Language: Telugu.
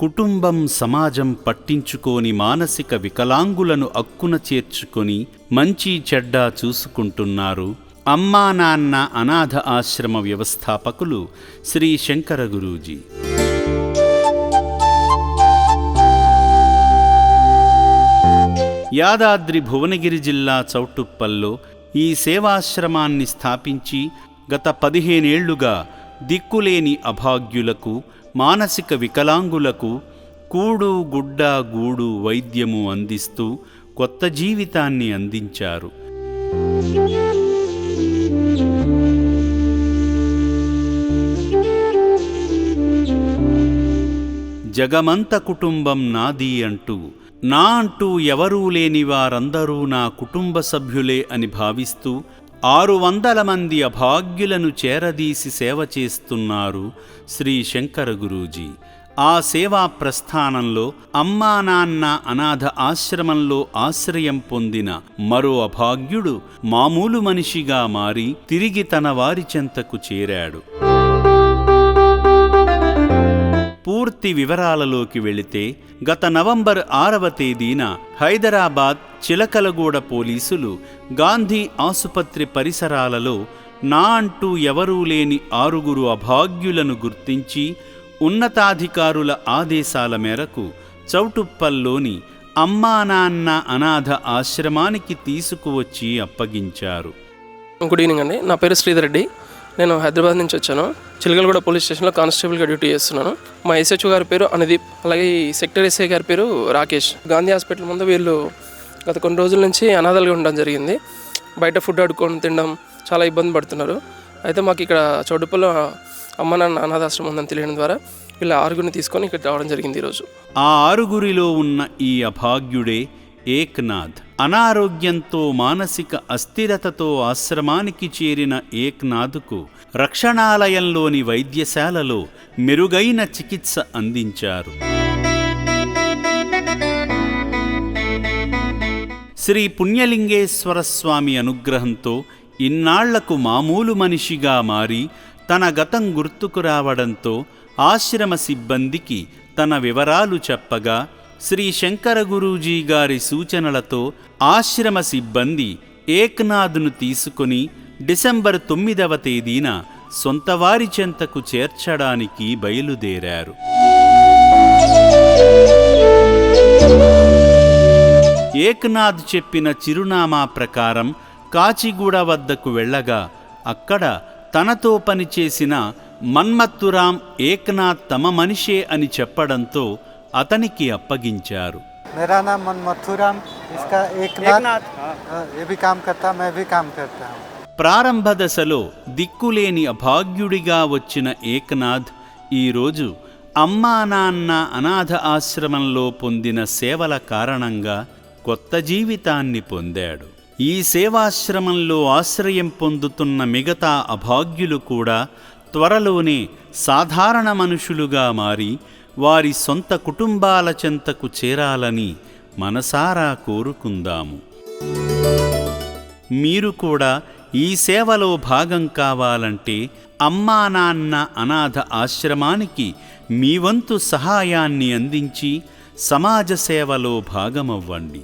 కుటుంబం సమాజం పట్టించుకోని మానసిక వికలాంగులను అక్కున చేర్చుకొని మంచి చెడ్డ చూసుకుంటున్నారు అమ్మా నాన్న అనాథ ఆశ్రమ వ్యవస్థాపకులు శ్రీ శంకర గురూజీ. యాదాద్రి భువనగిరి జిల్లా చౌటుప్పల్లో ఈ సేవాశ్రమాన్ని స్థాపించి గత 15 ఏళ్లుగా దిక్కులేని అభాగ్యులకు, మానసిక వికలాంగులకు కూడు గుడ్డ గూడు వైద్యము అందిస్తూ కొత్త జీవితాన్ని అందించారు. జగమంత కుటుంబం నాది అంటూ, నా అంటూ ఎవరూ లేని వారందరూ నా కుటుంబ సభ్యులే అని భావిస్తూ 600 మంది అభాగ్యులను చేరదీసి సేవ చేస్తున్నారు శ్రీ శంకర గురూజీ. ఆ సేవా ప్రస్థానంలో అమ్మా నాన్న అనాథ ఆశ్రమంలో ఆశ్రయం పొందిన మరో అభాగ్యుడు మామూలు మనిషిగా మారి తిరిగి తన వారి చెంతకు చేరాడు. పూర్తి వివరాలలోకి వెళితే, గత నవంబర్ 6వ తేదీన హైదరాబాద్ చిలకలగూడ పోలీసులు గాంధీ ఆసుపత్రి పరిసరాలలో నా అంటూ ఎవరూ లేని 6 అభాగ్యులను గుర్తించి ఉన్నతాధికారుల ఆదేశాల మేరకు చౌటుప్పల్లోని అమ్మా నాన్న అనాథ ఆశ్రమానికి తీసుకువచ్చి అప్పగించారు. గుడ్ ఈవినింగ్ అండి. నా పేరు శ్రీధర్ రెడ్డి. నేను హైదరాబాద్ నుంచి వచ్చాను. చిలకలగూడ పోలీస్ స్టేషన్లో కానిస్టేబుల్గా డ్యూటీ చేస్తున్నాను. మా ఎస్హెచ్ఓ గారి పేరు అనుదీప్, అలాగే ఈ సెక్టర్ ఎస్ఐ గారి పేరు రాకేష్. గాంధీ హాస్పిటల్ ముందు వీళ్ళు గత కొన్ని రోజుల నుంచి అనాథలుగా ఉండడం జరిగింది. బయట ఫుడ్ అడుక్కొని తినడం చాలా ఇబ్బంది పడుతున్నారు. అయితే మాకు ఇక్కడ చౌటుప్పల్లో అమ్మ నాన్న అనాథాశ్రమం ఉందని తెలియడం ద్వారా వీళ్ళ 6గురిని తీసుకొని ఇక్కడ రావడం జరిగింది ఈరోజు. ఆ 6గురిలో ఉన్న ఈ అభాగ్యుడే ఏక్నాథ్. అనారోగ్యంతో మానసిక అస్థిరతతో ఆశ్రమానికి చేరిన ఏక్నాథ్కు రక్షణాలయంలోని వైద్యశాలలో మెరుగైన చికిత్స అందించారు. శ్రీ పుణ్యలింగేశ్వర స్వామి అనుగ్రహంతో ఇన్నాళ్లకు మామూలు మనిషిగా మారి తన గతం గుర్తుకు రావడంతో ఆశ్రమ సిబ్బందికి తన వివరాలు చెప్పగా, శ్రీ శంకర గురూజీ గారి సూచనలతో ఆశ్రమ సిబ్బంది ఏక్నాథ్ను తీసుకుని డిసెంబర్ 9వ తేదీన సొంతవారి చెంతకు చేర్చడానికి బయలుదేరారు. ఏక్నాథ్ చెప్పిన చిరునామా ప్రకారం కాచిగూడ వద్దకు వెళ్ళగా అక్కడ తనతో పనిచేసిన మన్మత్తురాం ఏక్నాథ్ తమ మనిషే అని చెప్పడంతో అతనికి అప్పగించారు. मेरा नाम मनमथुराम, इसका एकनाथ ये भी काम करता, मैं भी काम करता हूँ. ప్రారంభ దశలో దిక్కులేని అభాగ్యుడిగా వచ్చిన ఏక్నాథ్ ఈరోజు అమ్మా నాన్న అనాథ ఆశ్రమంలో పొందిన సేవల కారణంగా కొత్త జీవితాన్ని పొందాడు. ఈ సేవాశ్రమంలో ఆశ్రయం పొందుతున్న మిగతా అభాగ్యులు కూడా త్వరలోనే సాధారణ మనుషులుగా మారి వారి సొంత కుటుంబాల చెంతకు చేరాలని మనసారా కోరుకుందాము. మీరు కూడా ఈ సేవలో భాగం కావాలంటే అమ్మా నాన్న అనాథ ఆశ్రమానికి మీ వంతు సహాయాన్ని అందించి సమాజ సేవలో భాగమవ్వండి.